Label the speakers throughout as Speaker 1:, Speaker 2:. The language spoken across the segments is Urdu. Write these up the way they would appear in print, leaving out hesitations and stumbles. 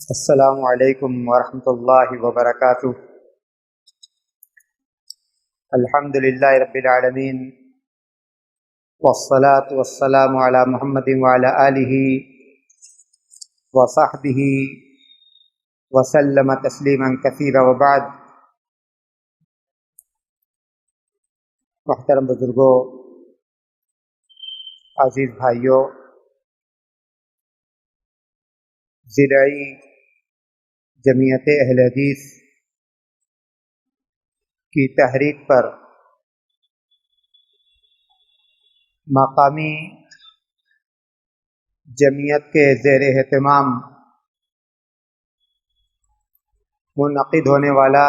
Speaker 1: السلام علیکم ورحمۃ اللہ وبرکاتہ۔ الحمد للہ رب العالمین والصلاة والسلام علی محمد وعلی آلہ وصحبہ وسلم تسلیما کثیرا وبعد۔ محترم بزرگوں، عزیز بھائیوں، ضلعی جمعیت اہل حدیث کی تحریک پر مقامی جمعیت کے زیر اہتمام منعقد ہونے والا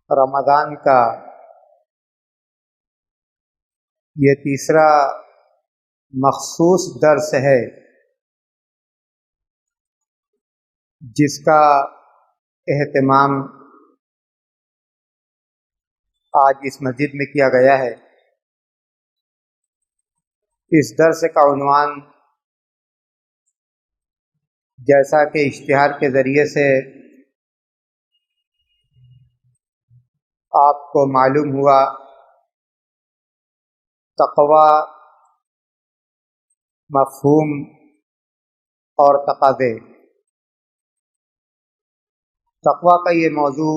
Speaker 1: رمضان کا یہ تیسرا مخصوص درس ہے، جس کا اہتمام آج اس مسجد میں کیا گیا ہے۔ اس درس کا عنوان، جیسا کہ اشتہار کے ذریعے سے آپ کو معلوم ہوا، تقوی، مفہوم اور تقاضے۔ تقوی کا یہ موضوع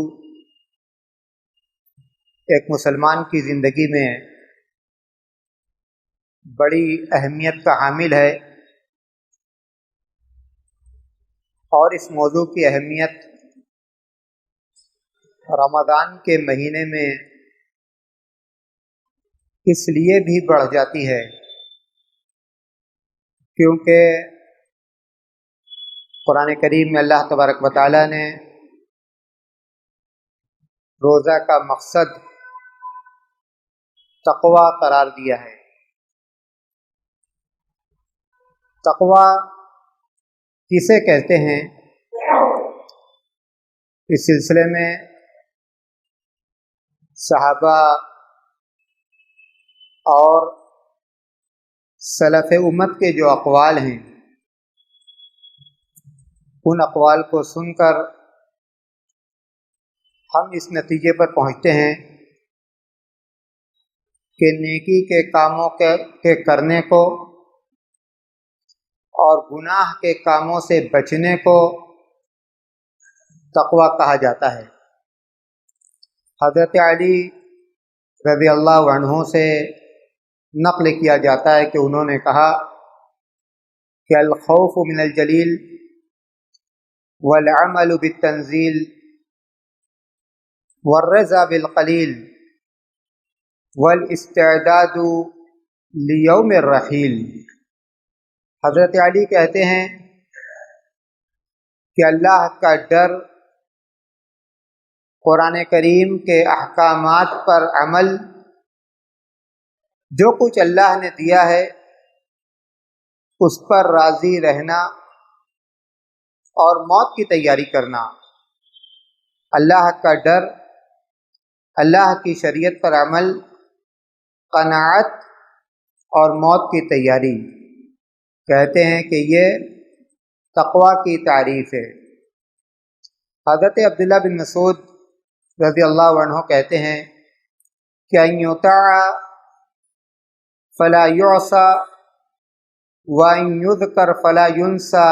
Speaker 1: ایک مسلمان کی زندگی میں بڑی اہمیت کا حامل ہے، اور اس موضوع کی اہمیت رمضان کے مہینے میں اس لیے بھی بڑھ جاتی ہے کیونکہ قرآن کریم میں اللہ تبارک و تعالی نے روزہ کا مقصد تقوی قرار دیا ہے۔ تقوی کسے کہتے ہیں، اس سلسلے میں صحابہ اور سلف امت کے جو اقوال ہیں، ان اقوال کو سن کر ہم اس نتیجے پر پہنچتے ہیں کہ نیکی کے کاموں کے کرنے کو اور گناہ کے کاموں سے بچنے کو تقوی کہا جاتا ہے۔ حضرت علی رضی اللہ عنہ سے نقل کیا جاتا ہے کہ انہوں نے کہا کہ الخوف من الجلیل والعمل بالتنزیل والرضا بالقلیل والاستعداد لیوم الرحیل۔ حضرت علی کہتے ہیں کہ اللہ کا ڈر، قرآن کریم کے احکامات پر عمل، جو کچھ اللہ نے دیا ہے اس پر راضی رہنا اور موت کی تیاری کرنا۔ اللہ کا ڈر، اللہ کی شریعت پر عمل، قناعت اور موت کی تیاری، کہتے ہیں کہ یہ تقوی کی تعریف ہے۔ حضرت عبداللہ بن مسعود رضی اللہ عنہ کہتے ہیں کہ ان یطاع فلا یعصى وان یذکر فلا ینسى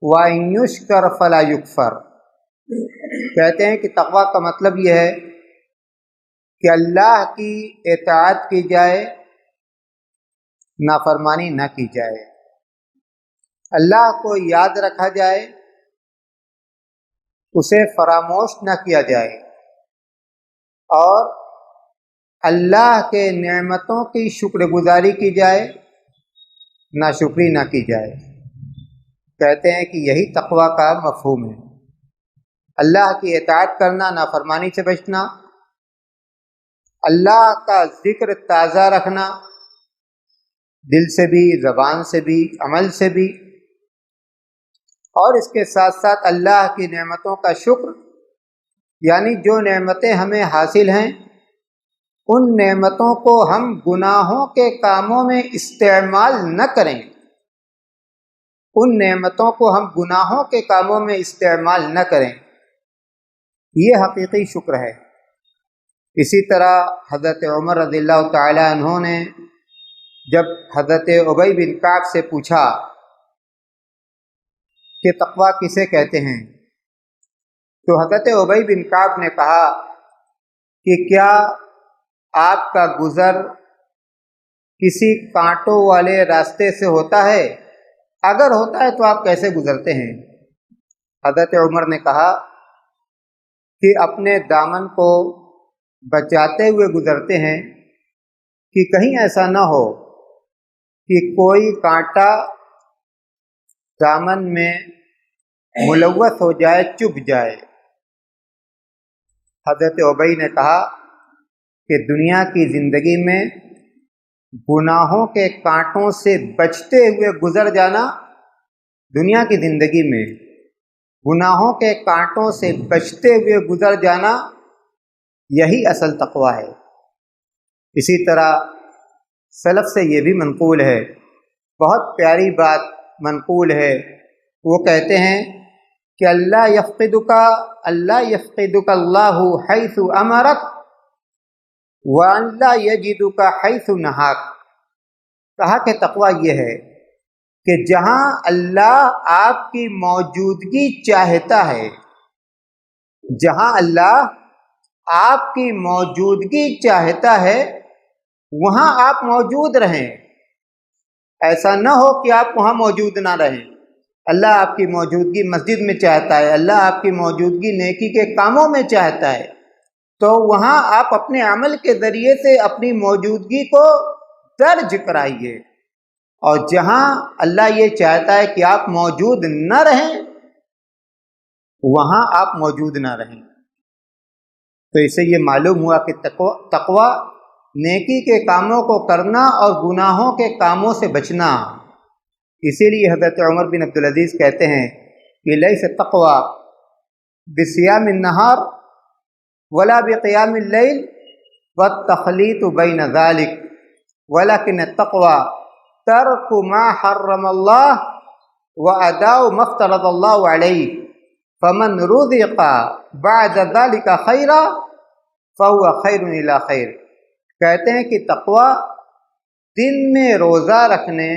Speaker 1: وان یشکر فلا یکفر۔ کہتے ہیں کہ تقوی کا مطلب یہ ہے کہ اللہ کی اطاعت کی جائے، نافرمانی نہ کی جائے، اللہ کو یاد رکھا جائے، اسے فراموش نہ کیا جائے، اور اللہ کے نعمتوں کی شکر گزاری کی جائے، ناشکری نہ کی جائے۔ کہتے ہیں کہ یہی تقوی کا مفہوم ہے، اللہ کی اطاعت کرنا، نافرمانی سے بچنا، اللہ کا ذکر تازہ رکھنا، دل سے بھی، زبان سے بھی، عمل سے بھی، اور اس کے ساتھ ساتھ اللہ کی نعمتوں کا شکر، یعنی جو نعمتیں ہمیں حاصل ہیں ان نعمتوں کو ہم گناہوں کے کاموں میں استعمال نہ کریں، ان نعمتوں کو ہم گناہوں کے کاموں میں استعمال نہ کریں، یہ حقیقی شکر ہے۔ اسی طرح حضرت عمر رضی اللہ تعالی عنہ نے جب حضرت ابی بن کعب سے پوچھا کہ تقویٰ کسے کہتے ہیں، تو حضرت ابی بن کعب نے کہا کہ کیا آپ کا گزر کسی کانٹوں والے راستے سے ہوتا ہے؟ اگر ہوتا ہے تو آپ کیسے گزرتے ہیں؟ حضرت عمر نے کہا کہ اپنے دامن کو بچاتے ہوئے گزرتے ہیں کہ کہیں ایسا نہ ہو کہ کوئی کانٹا دامن میں ملوث ہو جائے، چبھ جائے۔ حضرت ابی نے کہا کہ دنیا کی زندگی میں گناہوں کے کانٹوں سے بچتے ہوئے گزر جانا، دنیا کی زندگی میں گناہوں کے کانٹوں سے بچتے ہوئے گزر جانا، یہی اصل تقویٰ ہے۔ اسی طرح سلف سے یہ بھی منقول ہے، بہت پیاری بات منقول ہے، وہ کہتے ہیں کہ اللہ یفقدک اللہ حیث امرک وَأَن لَّا يَجِدُكَ حَيْثُ نَهَاكَ۔ کہا کہ تقویٰ یہ ہے کہ جہاں اللہ آپ کی موجودگی چاہتا ہے، جہاں اللہ آپ کی موجودگی چاہتا ہے وہاں آپ موجود رہیں، ایسا نہ ہو کہ آپ وہاں موجود نہ رہیں۔ اللہ آپ کی موجودگی مسجد میں چاہتا ہے، اللہ آپ کی موجودگی نیکی کے کاموں میں چاہتا ہے، تو وہاں آپ اپنے عمل کے ذریعے سے اپنی موجودگی کو درج کرائیے، اور جہاں اللہ یہ چاہتا ہے کہ آپ موجود نہ رہیں وہاں آپ موجود نہ رہیں۔ تو اسے یہ معلوم ہوا کہ تقویٰ نیکی کے کاموں کو کرنا اور گناہوں کے کاموں سے بچنا۔ اسی لیے حضرت عمر بن عبدالعزیز کہتے ہیں کہ لیس تقویٰ بصیام النہار ولا بقیام اللیل والتخلیط بین ذلک ولکن التقویٰ ترک ما حرم اللہ واداء ما افترض اللہ علیہ فمن رزق بعد ذلک خیرا فهو خیر الی خیر۔ کہتے ہیں کہ تقویٰ دن میں روزہ رکھنے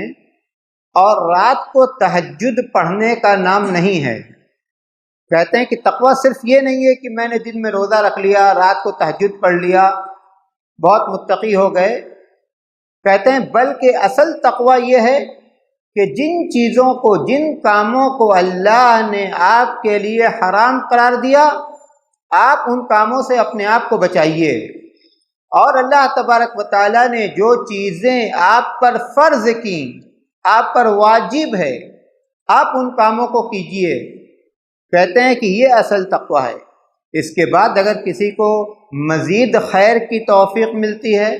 Speaker 1: اور رات کو تہجد پڑھنے کا نام نہیں ہے۔ کہتے ہیں کہ تقویٰ صرف یہ نہیں ہے کہ میں نے دن میں روزہ رکھ لیا، رات کو تہجد پڑھ لیا، بہت متقی ہو گئے۔ کہتے ہیں بلکہ اصل تقویٰ یہ ہے کہ جن چیزوں کو، جن کاموں کو اللہ نے آپ کے لیے حرام قرار دیا، آپ ان کاموں سے اپنے آپ کو بچائیے، اور اللہ تبارک و تعالیٰ نے جو چیزیں آپ پر فرض کیں، آپ پر واجب ہے، آپ ان کاموں کو کیجیے۔ کہتے ہیں کہ یہ اصل تقویٰ ہے۔ اس کے بعد اگر کسی کو مزید خیر کی توفیق ملتی ہے،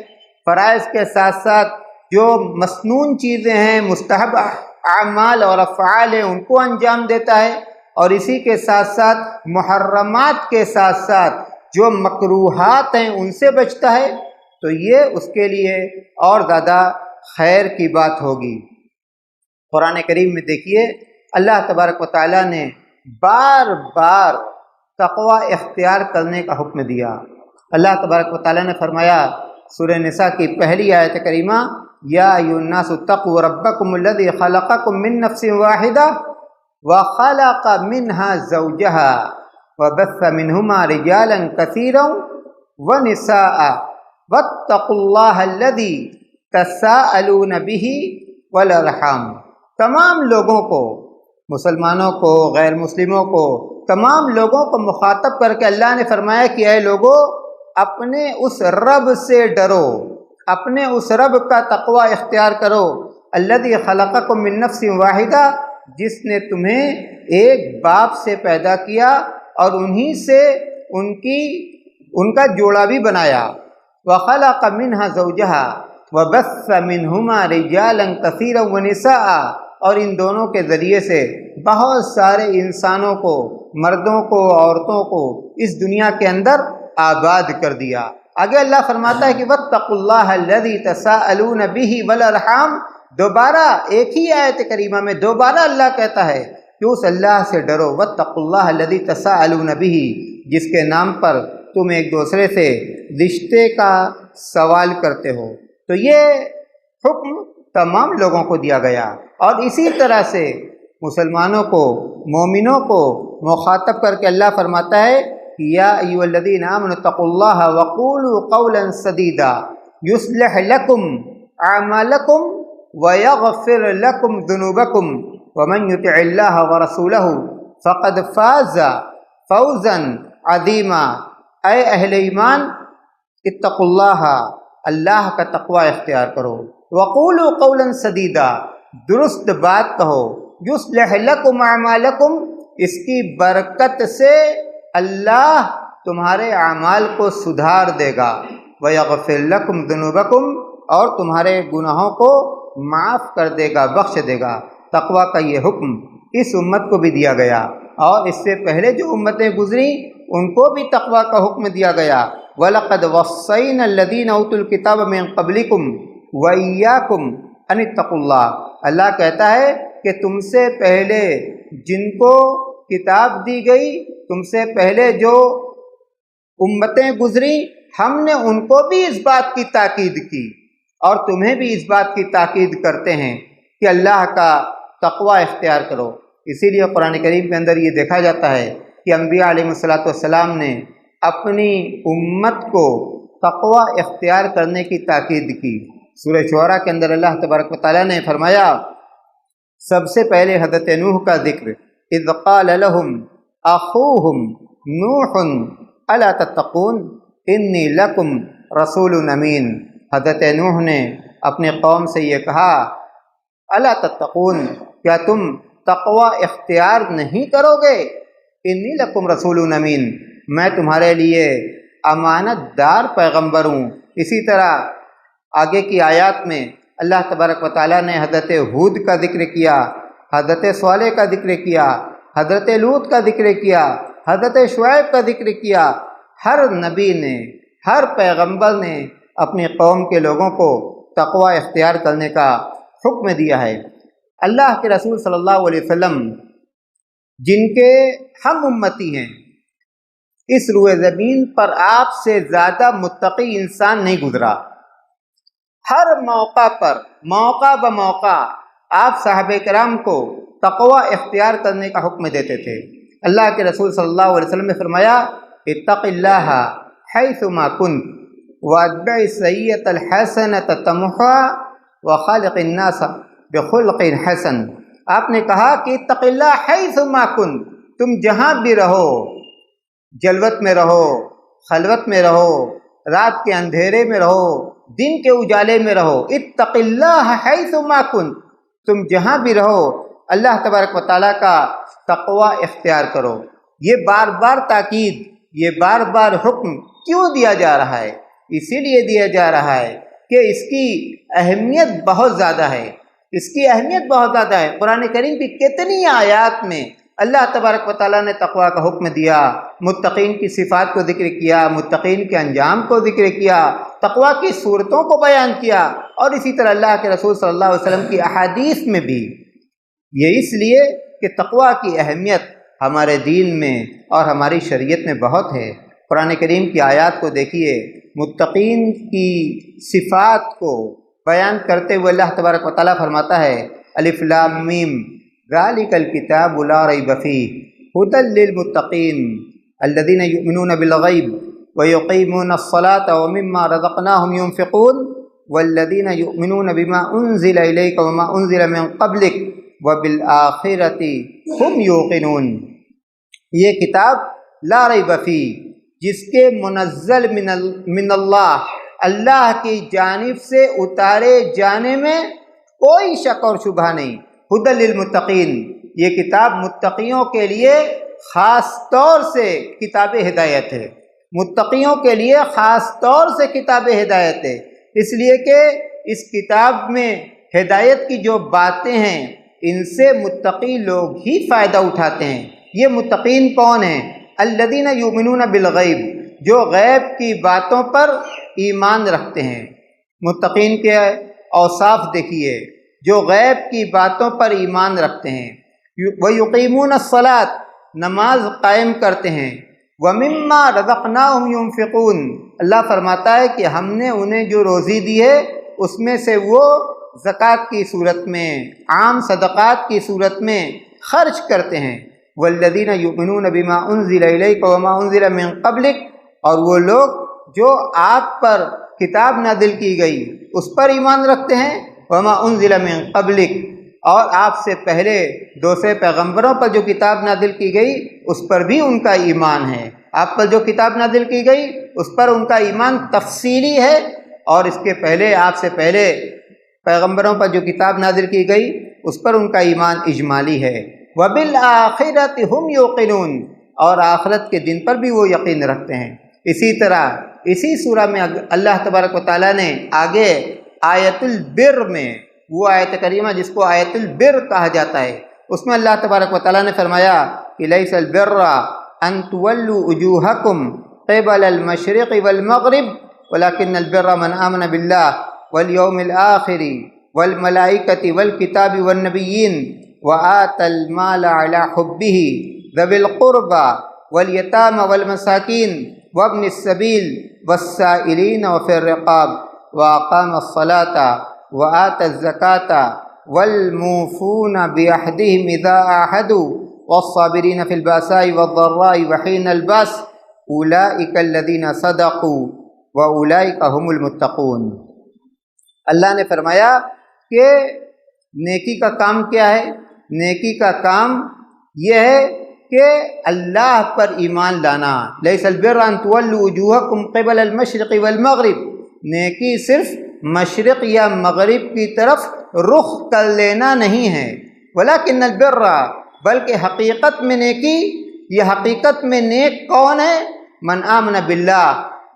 Speaker 1: فرائض کے ساتھ ساتھ جو مسنون چیزیں ہیں، مستحب اعمال اور افعال ہیں، ان کو انجام دیتا ہے، اور اسی کے ساتھ ساتھ محرمات کے ساتھ ساتھ جو مکروہات ہیں ان سے بچتا ہے، تو یہ اس کے لیے اور زیادہ خیر کی بات ہوگی۔ قرآن کریم میں دیکھیے اللہ تبارک و تعالیٰ نے بار بار تقویٰ اختیار کرنے کا حکم دیا۔ اللہ تبارک و تعالیٰ نے فرمایا سورہ نساء کی پہلی آیت کریمہ، یا ایھا الناس اتقوا ربکم الذی خلقکم من نفس واحدہ وخلق منها زوجها وبث منہما رجالا کثیرا ونساء واتقوا اللہ الذی تساءلون به والارحام۔ تمام لوگوں کو، مسلمانوں کو، غیر مسلموں کو، تمام لوگوں کو مخاطب کر کے اللہ نے فرمایا کہ اے لوگو، اپنے اس رب سے ڈرو، اپنے اس رب کا تقویٰ اختیار کرو، الذی خلقکم من نفس واحدہ، جس نے تمہیں ایک باپ سے پیدا کیا اور انہی سے ان کا جوڑا بھی بنایا، وخلق منها زوجها وبث منہما رجالا کثیرا ونساء، اور ان دونوں کے ذریعے سے بہت سارے انسانوں کو، مردوں کو، عورتوں کو اس دنیا کے اندر آباد کر دیا۔ آگے اللہ فرماتا ہے کہ واتقوا اللہ الذی تساءلون به والارحام، دوبارہ ایک ہی آیت کریمہ میں دوبارہ اللہ کہتا ہے کہ اس اللہ سے ڈرو، واتقوا اللہ الذی تساءلون بہ، جس کے نام پر تم ایک دوسرے سے رشتے کا سوال کرتے ہو۔ تو یہ حکم تمام لوگوں کو دیا گیا، اور اسی طرح سے مسلمانوں کو، مومنوں کو مخاطب کر کے اللہ فرماتا ہے یا ایھا الذین آمنوا اتقوا اللہ وقولوا قولا سدیدا یصلح لکم اعمالکم ویغفر لکم ذنوبکم ومن یطع اللہ ورسولہ فقد فاز فوزا عظیما۔ اے اہل ایمان، اتقوا اللہ، اللہ کا تقوی اختیار کرو، وقولوا قولا سدیدا، درست بات کہو، یصلح لکم اعمالکم، اس کی برکت سے اللہ تمہارے اعمال کو سدھار دے گا، ویغفر لکم ذنوبکم، اور تمہارے گناہوں کو معاف کر دے گا، بخش دے گا۔ تقوی کا یہ حکم اس امت کو بھی دیا گیا، اور اس سے پہلے جو امتیں گزری ان کو بھی تقوی کا حکم دیا گیا۔ وَلَقَدْ وَصَّيْنَا الَّذِينَ أُوتُوا الْكِتَابَ مِن قَبْلِكُمْ وَإِيَّاكُمْ أَنِ اتَّقُوا اللَّهَ، اللہ کہتا ہے کہ تم سے پہلے جن کو کتاب دی گئی، تم سے پہلے جو امتیں گزری، ہم نے ان کو بھی اس بات کی تاکید کی، اور تمہیں بھی اس بات کی تاکید کرتے ہیں کہ اللہ کا تقوی اختیار کرو۔ اسی لیے قرآن کریم کے اندر یہ دیکھا جاتا ہے کہ انبیاء علیہ السلام نے اپنی امت کو تقوی اختیار کرنے کی تاکید کی۔ سورہ شعراء کے اندر اللہ تبارک و تعالیٰ نے فرمایا، سب سے پہلے حضرت نوح کا ذکر، اذ قال لهم اخوهم نوح الا تتقون انی لکم رسول امین۔ حضرت نوح نے اپنے قوم سے یہ کہا، الا تتقون، کیا تم تقوی اختیار نہیں کرو گے؟ انی لکم رسول امین، میں تمہارے لیے امانت دار پیغمبر ہوں۔ اسی طرح آگے کی آیات میں اللہ تبارک و تعالیٰ نے حضرت ہود کا ذکر کیا، حضرت صالح کا ذکر کیا، حضرت لوط کا ذکر کیا، حضرت شعیب کا ذکر کیا۔ ہر نبی نے، ہر پیغمبر نے اپنی قوم کے لوگوں کو تقوی اختیار کرنے کا حکم دیا ہے۔ اللہ کے رسول صلی اللہ علیہ وسلم جن کے ہم امتی ہیں، اس روئے زمین پر آپ سے زیادہ متقی انسان نہیں گزرا۔ ہر موقع پر، موقع بموقع، آپ صحابہ کرام کو تقوی اختیار کرنے کا حکم دیتے تھے۔ اللہ کے رسول صلی اللہ علیہ وسلم نے فرمایا، اتق اللہ حیث ما کنت واتبع السیئۃ الحسنۃ تمحها وخالق الناس بخلق حسن۔ آپ نے کہا کہ اتق اللہ حیث ما کنت، تم جہاں بھی رہو، جلوت میں رہو، خلوت میں رہو، رات کے اندھیرے میں رہو، دن کے اجالے میں رہو، اتق اللہ حیث ما کنت، تم جہاں بھی رہو اللہ تبارک و تعالیٰ کا تقوی اختیار کرو۔ یہ بار بار تاکید، یہ بار بار حکم کیوں دیا جا رہا ہے؟ اسی لیے دیا جا رہا ہے کہ اس کی اہمیت بہت زیادہ ہے، اس کی اہمیت بہت زیادہ ہے۔ قرآن کریم کی کتنی آیات میں اللہ تبارک و تعالیٰ نے تقوی کا حکم دیا، متقین کی صفات کو ذکر کیا، متقین کے انجام کو ذکر کیا، تقوی کی صورتوں کو بیان کیا، اور اسی طرح اللہ کے رسول صلی اللہ علیہ وسلم کی احادیث میں بھی۔ یہ اس لیے کہ تقوی کی اہمیت ہمارے دین میں اور ہماری شریعت میں بہت ہے۔ قرآن کریم کی آیات کو دیکھیے، متقین کی صفات کو بیان کرتے ہوئے اللہ تبارک و تعالیٰ فرماتا ہے، الف لام میم ذالک الکتاب لا ریب فیہ ھدی للمتقین الذین یؤمنون بالغیب ویقیمون الصلاة ومما رزقناہم ينفقون والذین یؤمنون بما انزل الیک وما انزل من قبلک وبالآخرۃ ھم یوقنون۔ یہ کتاب لا ریب فیہ، جس کے منزل من اللہ، اللہ کی جانب سے اتارے جانے میں کوئی شک اور شبہ نہیں۔ ھدی للمتقین، یہ کتاب متقیوں کے لیے خاص طور سے کتاب ہدایت ہے، متقیوں کے لیے خاص طور سے کتاب ہدایت ہے، اس لیے کہ اس کتاب میں ہدایت کی جو باتیں ہیں ان سے متقی لوگ ہی فائدہ اٹھاتے ہیں۔ یہ متقین کون ہیں؟ الذین یؤمنون بالغیب، جو غیب کی باتوں پر ایمان رکھتے ہیں۔ متقین کے اوصاف دیکھیے، جو غیب کی باتوں پر ایمان رکھتے ہیں، وَيُقِيمُونَ الصَّلَاةَ نماز قائم کرتے ہیں، وَمِمَّا رَزَقْنَاهُمْ يُنْفِقُونَ اللہ فرماتا ہے کہ ہم نے انہیں جو روزی دی ہے اس میں سے وہ زکوٰۃ کی صورت میں، عام صدقات کی صورت میں خرچ کرتے ہیں۔ وَالَّذِينَ يُؤْمِنُونَ بِمَا أُنزِلَ إِلَيْكَ وَمَا أُنزِلَ مِن قَبْلِكَ اور وہ لوگ جو آپ پر کتاب نازل کی گئی اس پر ایمان رکھتے ہیں، وَمَا أُنزِلَ مِن قَبْلِكَ اور آپ سے پہلے دوسرے پیغمبروں پر جو کتاب نازل کی گئی اس پر بھی ان کا ایمان ہے۔ آپ پر جو کتاب نازل کی گئی اس پر ان کا ایمان تفصیلی ہے، اور اس کے پہلے آپ سے پہلے پیغمبروں پر جو کتاب نازل کی گئی اس پر ان کا ایمان اجمالی ہے۔ وَبِالْآخِرَةِ هُمْ يُوقِنُونَ اور آخرت کے دن پر بھی وہ یقین رکھتے ہیں۔ اسی طرح اسی سورہ میں اللہ تبارک و تعالیٰ نے آگے آیت البر میں، وہ آیت کریمہ جس کو آیت البر کہا جاتا ہے، اس میں اللہ تبارک و تعالیٰ نے فرمایا کہ لیس البر ان تولوا وجوہکم قبل المشرق والمغرب ولکن البر من آمن باللہ والیوم الآخر والملائکۃ والکتاب والنبیین وآتى المال على حبه ذوي القربى واليتامى والمساكين وابن السبيل والسائلين وفي الرقاب وأقام الصلاة وآتى الزكاة والموفون بعهدهم إذا عاهدوا والصابرين في البأساء والضراء وحين البأس أولئك الذين صدقوا وأولئك هم المتقون۔ اللہ نے فرمایا کہ نیکی کا کام کیا ہے؟ نیکی کا کام یہ ہے کہ اللہ پر ایمان لانا۔ لیس البر ان تولوا وجوہکم قبل المشرق والمغرب، نیکی صرف مشرق یا مغرب کی طرف رخ کر لینا نہیں ہے، ولکن البر بلکہ حقیقت میں نیکی، یہ حقیقت میں نیک کون ہے؟ من آمن باللہ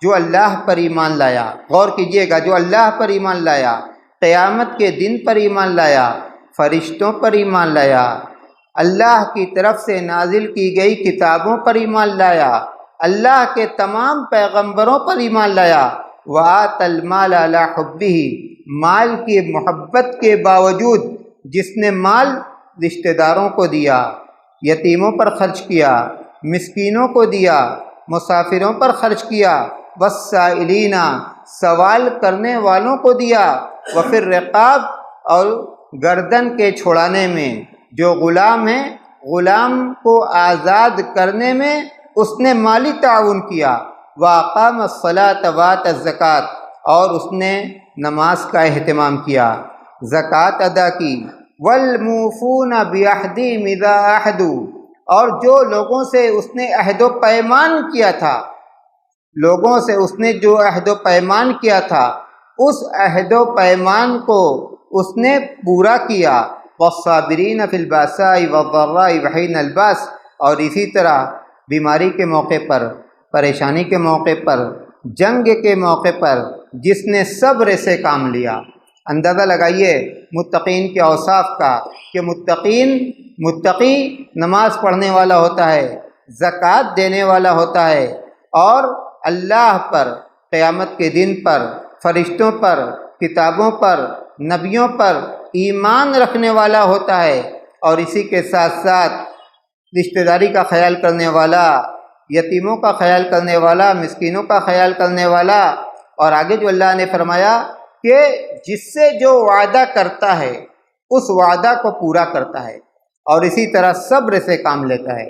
Speaker 1: جو اللہ پر ایمان لایا۔ غور کیجئے گا، جو اللہ پر ایمان لایا، قیامت کے دن پر ایمان لایا، فرشتوں پر ایمان لایا، اللہ کی طرف سے نازل کی گئی کتابوں پر ایمان لایا، اللہ کے تمام پیغمبروں پر ایمان لایا، وآت المال علی حبہ مال کی محبت کے باوجود جس نے مال رشتہ داروں کو دیا، یتیموں پر خرچ کیا، مسکینوں کو دیا، مسافروں پر خرچ کیا، والسائلین سوال کرنے والوں کو دیا، وفی الرقاب اور گردن کے چھڑانے میں، جو غلام ہیں غلام کو آزاد کرنے میں اس نے مالی تعاون کیا، وَأَقَامَ الصَّلَاةَ وَآتَى الزَّكَاةَ اور اس نے نماز کا اہتمام کیا، زکوٰۃ ادا کی، وَالْمُوفُونَ بِعَهْدِهِمْ إِذَا عَاهَدُوا اور جو لوگوں سے اس نے عہد و پیمان کیا تھا، لوگوں سے اس نے جو عہد و پیمان کیا تھا اس عہد و پیمان کو اس نے پورا کیا، والصابرین فی البأساء والضراء وحین البأس اور اسی طرح بیماری کے موقع پر، پریشانی کے موقع پر، جنگ کے موقع پر جس نے صبر سے کام لیا۔ اندازہ لگائیے متقین کے اوصاف کا کہ متقی نماز پڑھنے والا ہوتا ہے، زکوٰۃ دینے والا ہوتا ہے، اور اللہ پر، قیامت کے دن پر، فرشتوں پر، کتابوں پر، نبیوں پر ایمان رکھنے والا ہوتا ہے، اور اسی کے ساتھ ساتھ رشتہ داری کا خیال کرنے والا، یتیموں کا خیال کرنے والا، مسکینوں کا خیال کرنے والا، اور آگے جو اللہ نے فرمایا کہ جس سے جو وعدہ کرتا ہے اس وعدہ کو پورا کرتا ہے، اور اسی طرح صبر سے کام لیتا ہے۔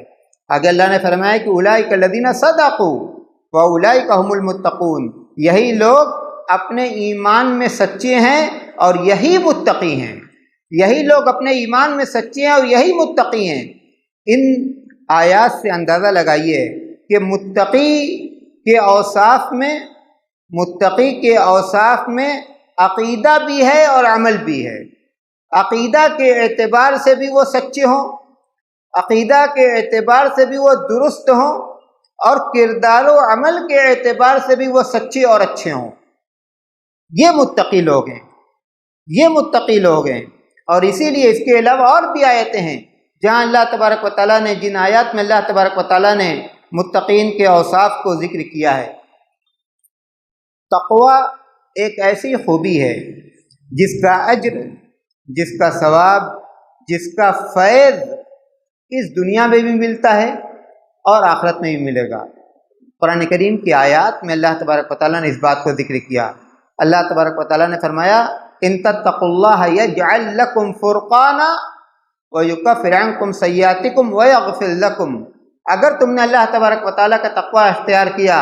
Speaker 1: آگے اللہ نے فرمایا کہ اولئک الذین صدقوا واولئک هم المتقون، یہی لوگ اپنے ایمان میں سچے ہیں اور یہی متقی ہیں، یہی لوگ اپنے ایمان میں سچے ہیں اور یہی متقی ہیں۔ ان آیات سے اندازہ لگائیے کہ متقی کے اوصاف میں عقیدہ بھی ہے اور عمل بھی ہے۔ عقیدہ کے اعتبار سے بھی وہ سچے ہوں، عقیدہ کے اعتبار سے بھی وہ درست ہوں، اور کردار و عمل کے اعتبار سے بھی وہ سچے اور اچھے ہوں۔ یہ متقی لوگ ہیں، یہ متقی لوگ ہیں۔ اور اسی لیے اس کے علاوہ اور بھی آیتیں ہیں جہاں اللہ تبارک و تعالیٰ نے، جن آیات میں اللہ تبارک و تعالیٰ نے متقین کے اوصاف کو ذکر کیا ہے۔ تقوی ایک ایسی خوبی ہے جس کا اجر جس کا ثواب، جس کا فیض اس دنیا میں بھی ملتا ہے اور آخرت میں بھی ملے گا۔ قرآن کریم کی آیات میں اللہ تبارک و تعالیٰ نے اس بات کو ذکر کیا۔ اللہ تبارک و تعالیٰ نے فرمایا ان تتقوا اللہ یجعل لکم فرقانا ویکفر عنکم سیئاتکم ویغفر لکم، اگر تم نے اللہ تبارک و تعالیٰ کا تقوی اختیار کیا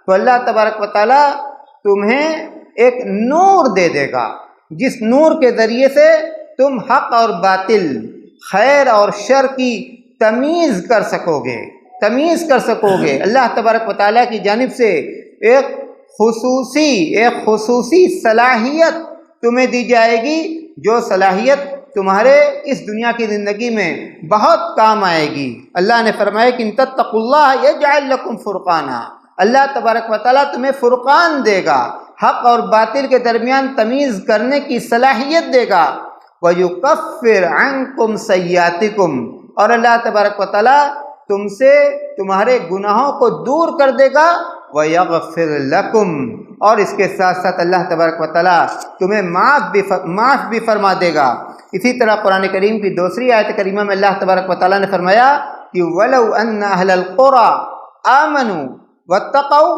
Speaker 1: تو اللہ تبارک و تعالیٰ تمہیں ایک نور دے دے گا، جس نور کے ذریعے سے تم حق اور باطل، خیر اور شر کی تمیز کر سکو گے۔ اللہ تبارک و تعالیٰ کی جانب سے ایک خصوصی صلاحیت تمہیں دی جائے گی، جو صلاحیت تمہارے اس دنیا کی زندگی میں بہت کام آئے گی۔ اللہ نے فرمایا کہ ان تتقوا اللہ یجعل لکم فرقانا، اللہ تبارک و تعالیٰ تمہیں فرقان دے گا، حق اور باطل کے درمیان تمیز کرنے کی صلاحیت دے گا۔ وَيُكَفِّرْ عَنْكُمْ سَيِّئَاتِكُمْ، اور اللہ تبارک و تعالیٰ تم سے تمہارے گناہوں کو دور کر دے گا۔ وَيَغْفِرْ لَكُمْ، اور اس کے ساتھ ساتھ اللہ تبارک و تعالیٰ تمہیں معاف بھی فرما دے گا۔ اسی طرح قرآن کریم کی دوسری آیت کریمہ میں اللہ تبارک و تعالیٰ نے فرمایا کہ وَلَوْ أَنَّ أَهْلَ الْقُرَىٰ آمَنُوا وَاتَّقَوْا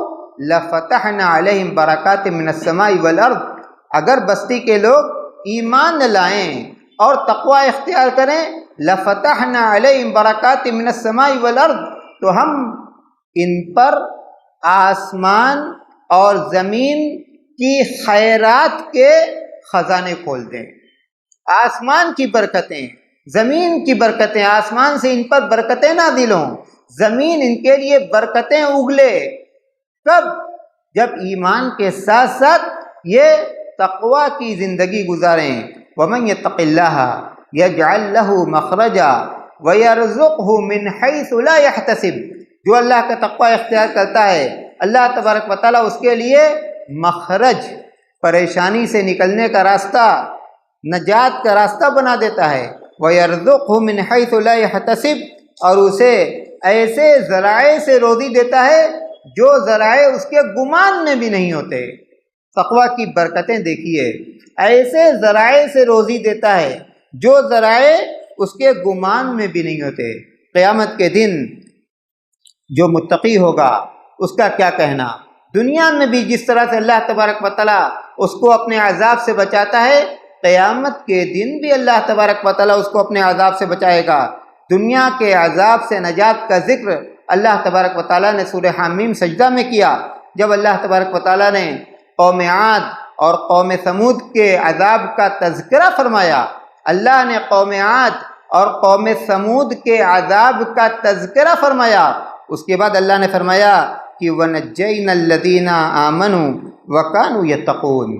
Speaker 1: لَفَتَحْنَا عَلَيْهِمْ بَرَكَاتٍ مِّنَ السَّمَاءِ وَالْأَرْضِ، اگر بستی کے لوگ ایمان لائیں اور تقوی اختیار کریں، لَفَتَحْنَا عَلَيْهِمْ بَرَكَاتٍ مِّنَ السَّمَاءِ وَالْأَرْضِ، تو ہم ان پر آسمان اور زمین کی خیرات کے خزانے کھول دیں۔ آسمان کی برکتیں، زمین کی برکتیں، آسمان سے ان پر برکتیں نازل ہوں، زمین ان کے لیے برکتیں اگلے۔ کب؟ جب ایمان کے ساتھ ساتھ یہ تقوی کی زندگی گزاریں۔ وَمَن يَتَّقِ اللَّهَ يَجْعَل لَّهُ مَخْرَجًا وَيَرْزُقْهُ مِنْ حَيْثُ لَا يَحْتَسِبُ، جو اللہ کا تقوی اختیار کرتا ہے اللہ تبارک و تعالیٰ اس کے لیے مخرج، پریشانی سے نکلنے کا راستہ، نجات کا راستہ بنا دیتا ہے۔ وَيَرْزُقْهُ مِنْ حَيْثُ لَا يَحْتَسِبُ، اور اسے ایسے ذرائع سے روزی دیتا ہے جو ذرائع اس کے گمان میں بھی نہیں ہوتے۔ تقوی کی برکتیں دیکھیے، ایسے ذرائع سے روزی دیتا ہے جو ذرائع اس کے گمان میں بھی نہیں ہوتے۔ قیامت کے دن جو متقی ہوگا اس کا کیا کہنا؟ دنیا میں بھی جس طرح سے اللہ تبارک و تعالیٰ اس کو اپنے عذاب سے بچاتا ہے، قیامت کے دن بھی اللہ تبارک و تعالیٰ اس کو اپنے عذاب سے بچائے گا۔ دنیا کے عذاب سے نجات کا ذکر اللہ تبارک و تعالیٰ نے سورہ حمیم سجدہ میں کیا، جب اللہ تبارک و تعالیٰ نے قوم عاد اور قوم ثمود کے عذاب کا تذکرہ فرمایا۔ اللہ نے قوم عاد اور قوم ثمود کے عذاب کا تذکرہ فرمایا، اس کے بعد اللہ نے فرمایا کہ وَنَجَّيْنَا الَّذِينَ آمَنُوا وَكَانُوا يَتَّقُونَ،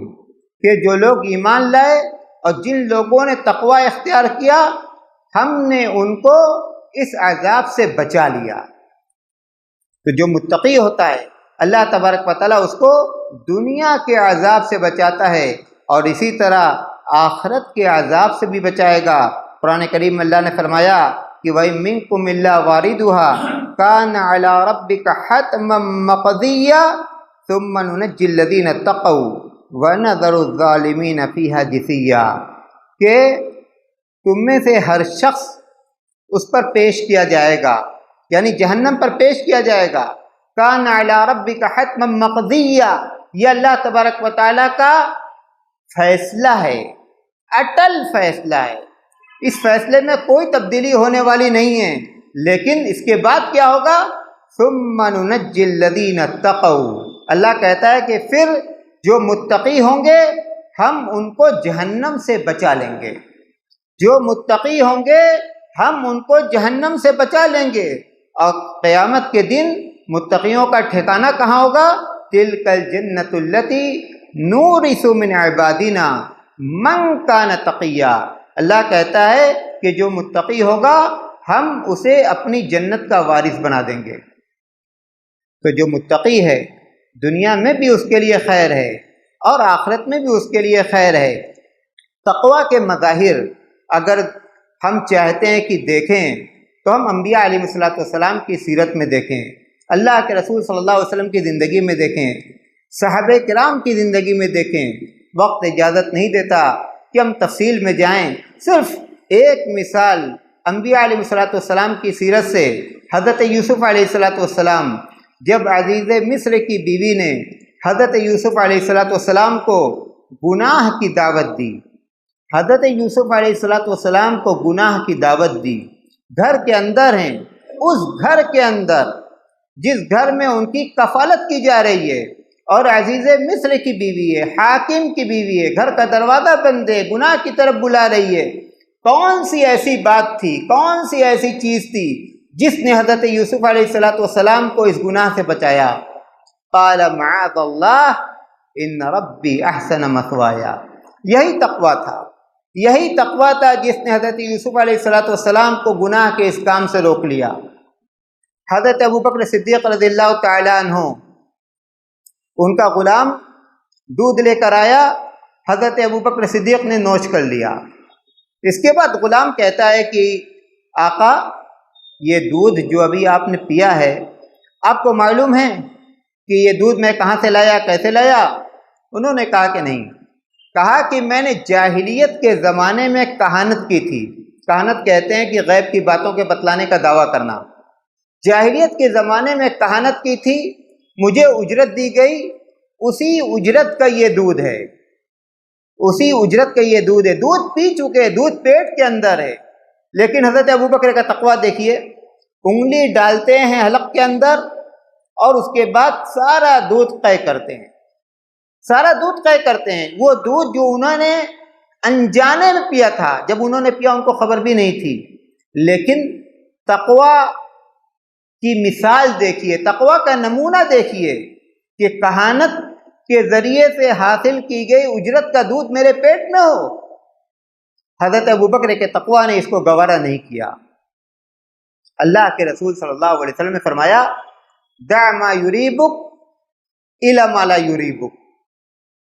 Speaker 1: کہ جو لوگ ایمان لائے اور جن لوگوں نے تقوی اختیار کیا، ہم نے ان کو اس عذاب سے بچا لیا۔ تو جو متقی ہوتا ہے اللہ تبارک و تعالیٰ اس کو دنیا کے عذاب سے بچاتا ہے اور اسی طرح آخرت کے عذاب سے بھی بچائے گا۔ قرآن کریم میں اللہ نے فرمایا کہ وَإِن مِّنكُمْ إِلَّا وَارِدُهَا كَانَ عَلَىٰ رَبِّكَ حَتْمًا مَّقْضِيًّا ثُمَّ نُنَجِّي الَّذِينَ اتَّقَوْا وَنَذَرُ الظَّالِمِينَ فِيهَا جِثِيًّا، کہ تم میں سے ہر شخص اس پر پیش کیا جائے گا، یعنی جہنم پر پیش کیا جائے گا۔ کان علی ربک حتما مقضیہ، یہ اللہ تبارک و تعالیٰ کا فیصلہ ہے، اٹل فیصلہ ہے، اس فیصلے میں کوئی تبدیلی ہونے والی نہیں ہے۔ لیکن اس کے بعد کیا ہوگا؟ ثم ننجی الذین اتقوا، اللہ کہتا ہے کہ پھر جو متقی ہوں گے ہم ان کو جہنم سے بچا لیں گے، جو متقی ہوں گے ہم ان کو جہنم سے بچا لیں گے۔ اور قیامت کے دن متقیوں کا ٹھکانہ کہاں ہوگا؟ تلک الجنۃ التی نورث من عبادنا من کان تقیا، اللہ کہتا ہے کہ جو متقی ہوگا ہم اسے اپنی جنت کا وارث بنا دیں گے۔ تو جو متقی ہے دنیا میں بھی اس کے لیے خیر ہے اور آخرت میں بھی اس کے لیے خیر ہے۔ تقوی کے مظاہر اگر ہم چاہتے ہیں کہ دیکھیں تو ہم انبیاء علیہ السلام کی سیرت میں دیکھیں، اللہ کے رسول صلی اللہ علیہ وسلم کی زندگی میں دیکھیں، صحابہ کرام کی زندگی میں دیکھیں۔ وقت اجازت نہیں دیتا کہ ہم تفصیل میں جائیں، صرف ایک مثال انبیاء علیہ الصلوۃ والسلام کی سیرت سے، حضرت یوسف علیہ الصلوۃ والسلام، جب عزیز مصر کی بیوی نے حضرت یوسف علیہ الصلوۃ والسلام کو گناہ کی دعوت دی، حضرت یوسف علیہ الصلوۃ والسلام کو گناہ کی دعوت دی، گھر کے اندر ہیں، اس گھر کے اندر جس گھر میں ان کی کفالت کی جا رہی ہے اور عزیز مصر کی بیوی ہے، حاکم کی بیوی ہے، گھر کا دروازہ بند ہے، گناہ کی طرف بلا رہی ہے، کون سی ایسی بات تھی، کون سی ایسی چیز تھی جس نے حضرت یوسف علیہ الصلوۃ والسلام کو اس گناہ سے بچایا؟ قال معاذ اللہ ان ربی احسن مثوایا، یہی تقویٰ تھا، یہی تقویٰ تھا جس نے حضرت یوسف علیہ الصلوۃ والسلام کو گناہ کے اس کام سے روک لیا۔ حضرت ابوبکر صدیق رضی اللہ تعالیٰ عنہ، ان کا غلام دودھ لے کر آیا، حضرت ابوبکر صدیق نے نوش کر لیا۔ اس کے بعد غلام کہتا ہے کہ آقا یہ دودھ جو ابھی آپ نے پیا ہے، آپ کو معلوم ہے کہ یہ دودھ میں کہاں سے لایا، کیسے لایا؟ انہوں نے کہا کہ نہیں، کہا کہ میں نے جاہلیت کے زمانے میں کہانت کی تھی۔ کہانت کہتے ہیں کہ غیب کی باتوں کے بتلانے کا دعویٰ کرنا۔ جاہلیت کے زمانے میں کہانت کی تھی، مجھے اجرت دی گئی، اسی اجرت کا یہ دودھ ہے، اسی اجرت کا یہ دودھ ہے، دودھ پی چکے، دودھ پیٹ کے اندر ہے۔ لیکن حضرت ابوبکر کا تقویٰ دیکھیے، انگلی ڈالتے ہیں حلق کے اندر اور اس کے بعد سارا دودھ قے کرتے ہیں، سارا دودھ قے کرتے ہیں۔ وہ دودھ جو انہوں نے انجانے میں پیا تھا، جب انہوں نے پیا ان کو خبر بھی نہیں تھی، لیکن تقویٰ کی مثال دیکھیے، تقویٰ کا نمونہ دیکھیے کہ کہانت کے ذریعے سے حاصل کی گئی اجرت کا دودھ میرے پیٹ میں ہو۔ حضرت ابوبکر کے تقویٰ نے اس کو گوارا نہیں کیا۔ اللہ کے رسول صلی اللہ علیہ وسلم نے فرمایا دع ما یریبک الی ما لا یریبک،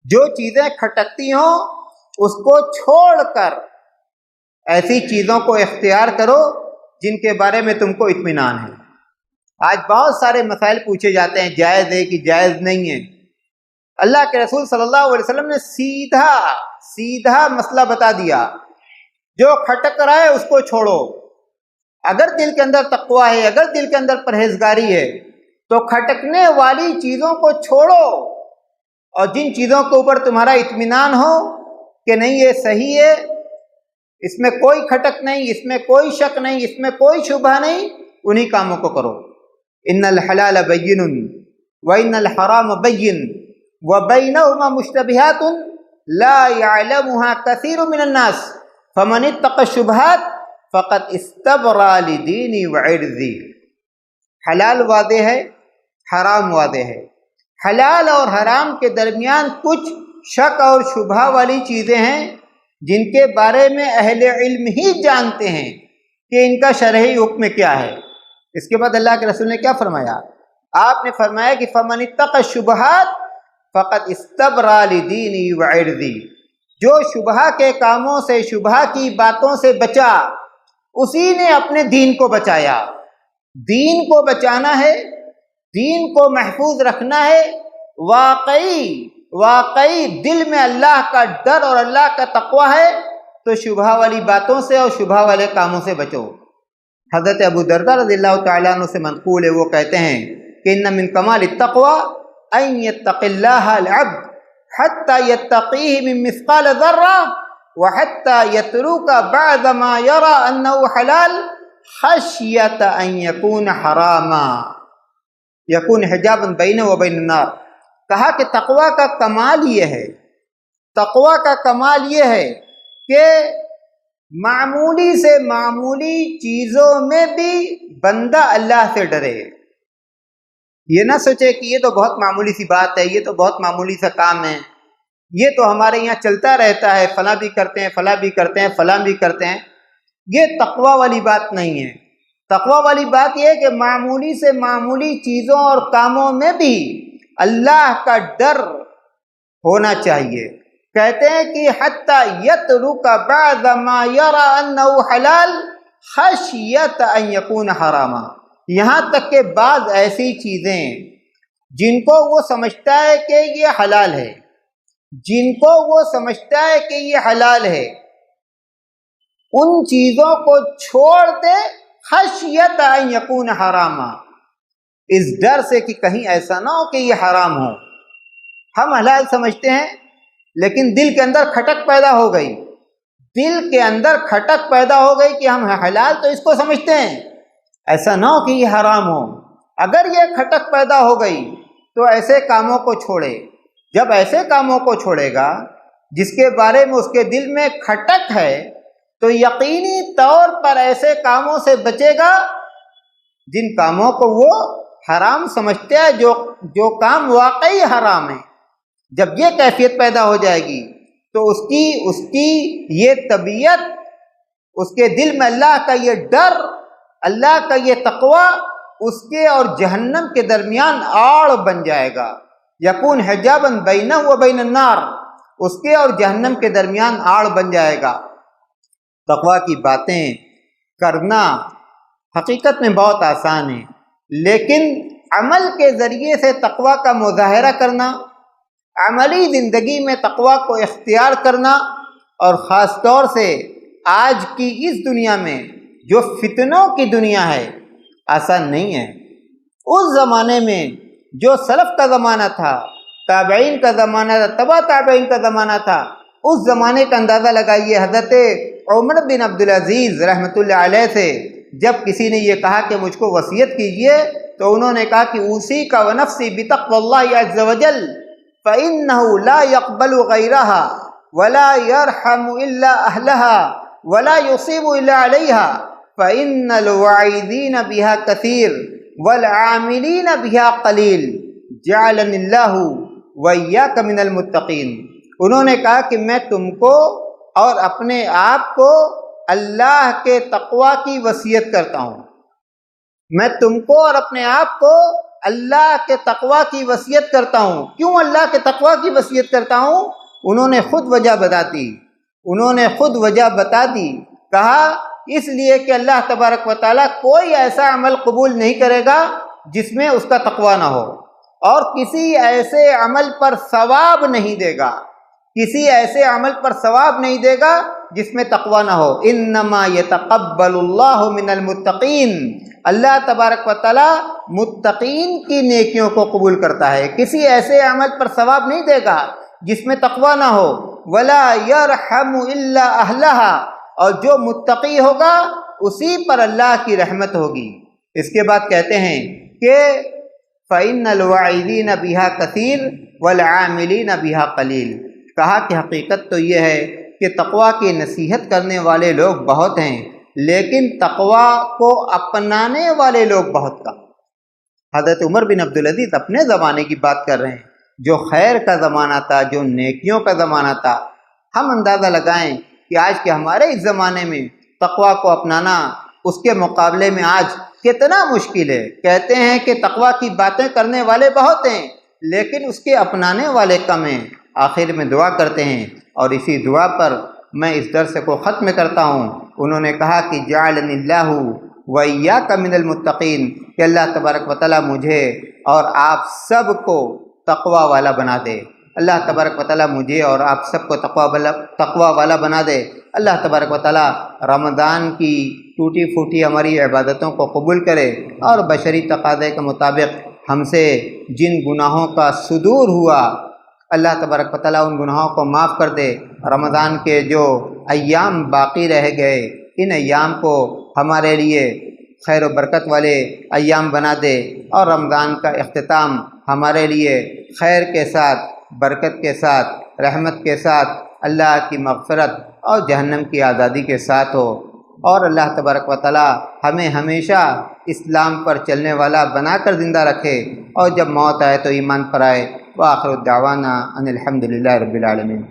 Speaker 1: جو چیزیں کھٹکتی ہوں اس کو چھوڑ کر ایسی چیزوں کو اختیار کرو جن کے بارے میں تم کو اطمینان ہے۔ آج بہت سارے مسائل پوچھے جاتے ہیں، جائز ہے کہ جائز نہیں ہے۔ اللہ کے رسول صلی اللہ علیہ وسلم نے سیدھا مسئلہ بتا دیا، جو کھٹک رہا ہے اس کو چھوڑو۔ اگر دل کے اندر تقویٰ ہے، اگر دل کے اندر پرہیزگاری ہے تو کھٹکنے والی چیزوں کو چھوڑو، اور جن چیزوں کے اوپر تمہارا اطمینان ہو کہ نہیں یہ صحیح ہے، اس میں کوئی کھٹک نہیں، اس میں کوئی شک نہیں، اس میں کوئی شبہ نہیں، انہی کاموں کو کرو۔ ان الحلال بین وان الحرام بین وبینہما مشتبہات لا یعلمها کثیر من الناس فمن اتقى الشبہات فقد استبرأ لدینہ وعرضہ۔ حلال واضح ہے، حرام واضح ہے۔ حلال اور حرام کے درمیان کچھ شک اور شبہ والی چیزیں ہیں جن کے بارے میں اہل علم ہی جانتے ہیں کہ ان کا شرعی حکم کیا ہے۔ اس کے بعد اللہ کے رسول نے کیا فرمایا؟ آپ نے فرمایا کہ فمن اتقى الشبہات فقد استبرأ لدینہ وعرضہ، جو شبہ کے کاموں سے، شبہ کی باتوں سے بچا، اسی نے اپنے دین کو بچایا۔ دین کو بچانا ہے، دین کو محفوظ رکھنا ہے، واقعی دل میں اللہ کا ڈر اور اللہ کا تقویٰ ہے تو شبہ والی باتوں سے اور شبہ والے کاموں سے بچو۔ حضرت ابو درداء رضی اللہ تعالیٰ عنہ سے منقول ہے، وہ کہتے ہیں کہ ان من کمال التقوی ان یتقی اللہ العبد حتی یتقیہ من مثقال ذرہ وحتی یترک بعد ما یرى انہ حلال خشیت ان یکون حراما یکون حجابا بینہ و بین النار۔ کہا کہ تقوی کا کمال یہ ہے، تقوی کا کمال یہ ہے کہ معمولی سے معمولی چیزوں میں بھی بندہ اللہ سے ڈرے، یہ نہ سوچے کہ یہ تو بہت معمولی سی بات ہے، یہ تو بہت معمولی سا کام ہے، یہ تو ہمارے یہاں چلتا رہتا ہے، فلاں بھی کرتے ہیں، فلاں بھی کرتے ہیں، فلاں بھی کرتے ہیں۔ یہ تقوی والی بات نہیں ہے۔ تقوی والی بات یہ ہے کہ معمولی سے معمولی چیزوں اور کاموں میں بھی اللہ کا ڈر ہونا چاہیے۔ کہتے ہیں کہ حتی یترک بعد ما یری انہ حلال خشیت ان یکون حراما، یہاں تک کہ بعض ایسی چیزیں جن کو وہ سمجھتا ہے کہ یہ حلال ہے، جن کو وہ سمجھتا ہے کہ یہ حلال ہے، ان چیزوں کو چھوڑ دے، خشیت ان یکون حراما، اس ڈر سے کہ کہیں ایسا نہ ہو کہ یہ حرام ہو۔ ہم حلال سمجھتے ہیں لیکن دل کے اندر کھٹک پیدا ہو گئی، دل کے اندر کھٹک پیدا ہو گئی کہ ہم حلال تو اس کو سمجھتے ہیں، ایسا نہ ہو کہ یہ حرام ہو۔ اگر یہ کھٹک پیدا ہو گئی تو ایسے کاموں کو چھوڑے۔ جب ایسے کاموں کو چھوڑے گا جس کے بارے میں اس کے دل میں کھٹک ہے، تو یقینی طور پر ایسے کاموں سے بچے گا جن کاموں کو وہ حرام سمجھتے ہیں، جو کام واقعی حرام ہے۔ جب یہ کیفیت پیدا ہو جائے گی تو اس کی یہ طبیعت، اس کے دل میں اللہ کا یہ ڈر، اللہ کا یہ تقوی اس کے اور جہنم کے درمیان آڑ بن جائے گا۔ یکون حجابا بینہ و بین النار، اس کے اور جہنم کے درمیان آڑ بن جائے گا۔ تقوی کی باتیں کرنا حقیقت میں بہت آسان ہے، لیکن عمل کے ذریعے سے تقوی کا مظاہرہ کرنا، عملی زندگی میں تقوی کو اختیار کرنا، اور خاص طور سے آج کی اس دنیا میں جو فتنوں کی دنیا ہے، آسان نہیں ہے۔ اس زمانے میں جو سلف کا زمانہ تھا، تابعین کا زمانہ تھا، تبع تابعین کا زمانہ تھا، اس زمانے کا اندازہ لگائیے۔ حضرت عمر بن عبدالعزیز رحمۃ اللہ علیہ سے جب کسی نے یہ کہا کہ مجھ کو وصیت کیجئے، تو انہوں نے کہا کہ اوصیک ونفسی بتقوی اللہ عز وجل فإنه لا يقبل غيرها ولا يرحم إلا أهلها ولا يصيب إلا عليها فإن الواعظين بها كثير والعاملين بها قليل جعلني الله وإياك من المتقين۔ انہوں نے کہا کہ میں تم کو اور اپنے آپ کو اللہ کے تقوی کی وصیت کرتا ہوں، میں تم کو اور اپنے آپ کو اللہ کے تقوی کی وصیت کرتا ہوں۔ کیوں اللہ کے تقوی کی وصیت کرتا ہوں؟ انہوں نے خود وجہ بتا دی، کہا اس لیے کہ اللہ تبارک و تعالیٰ کوئی ایسا عمل قبول نہیں کرے گا جس میں اس کا تقوی نہ ہو، اور کسی ایسے عمل پر ثواب نہیں دے گا، کسی ایسے عمل پر ثواب نہیں دے گا جس میں تقوی نہ ہو۔ انما یتقبل اللہ من المتقین، اللہ تبارک و تعالیٰ متقین کی نیکیوں کو قبول کرتا ہے، کسی ایسے عمل پر ثواب نہیں دے گا جس میں تقوی نہ ہو۔ ولا یرحم الا اہلہا، اور جو متقی ہوگا اسی پر اللہ کی رحمت ہوگی۔ اس کے بعد کہتے ہیں کہ فإن الواعظین بها کثیر والعاملین بها قلیل، کہا کہ حقیقت تو یہ ہے کہ تقوی کی نصیحت کرنے والے لوگ بہت ہیں، لیکن تقوی کو اپنانے والے لوگ بہت کم۔ حضرت عمر بن عبدالعزیز اپنے زمانے کی بات کر رہے ہیں، جو خیر کا زمانہ تھا، جو نیکیوں کا زمانہ تھا۔ ہم اندازہ لگائیں کہ آج کے ہمارے اس زمانے میں تقوی کو اپنانا اس کے مقابلے میں آج کتنا مشکل ہے۔ کہتے ہیں کہ تقوی کی باتیں کرنے والے بہت ہیں، لیکن اس کے اپنانے والے کم ہیں۔ آخر میں دعا کرتے ہیں، اور اسی دعا پر میں اس درس کو ختم کرتا ہوں۔ انہوں نے کہا کہ جعلنی اللہ وإیاک من المتقین، کہ اللہ تبارک و تعالیٰ مجھے اور آپ سب کو تقوی والا بنا دے۔ اللہ تبارک و تعالیٰ مجھے اور آپ سب کو تقوی والا بنا دے۔ اللہ تبارک و تعالیٰ رمضان کی ٹوٹی پھوٹی ہماری عبادتوں کو قبول کرے، اور بشری تقاضے کے مطابق ہم سے جن گناہوں کا صدور ہوا، اللہ تبارک و تعالیٰ ان گناہوں کو معاف کر دے۔ رمضان کے جو ایام باقی رہ گئے، ان ایام کو ہمارے لیے خیر و برکت والے ایام بنا دے، اور رمضان کا اختتام ہمارے لیے خیر کے ساتھ، برکت کے ساتھ، رحمت کے ساتھ، اللہ کی مغفرت اور جہنم کی آزادی کے ساتھ ہو، اور اللہ تبارک و تعالیٰ ہمیں ہمیشہ اسلام پر چلنے والا بنا کر زندہ رکھے، اور جب موت آئے تو ایمان پر آئے۔ وآخر الدعوانا ان الحمد للہ رب العالمین۔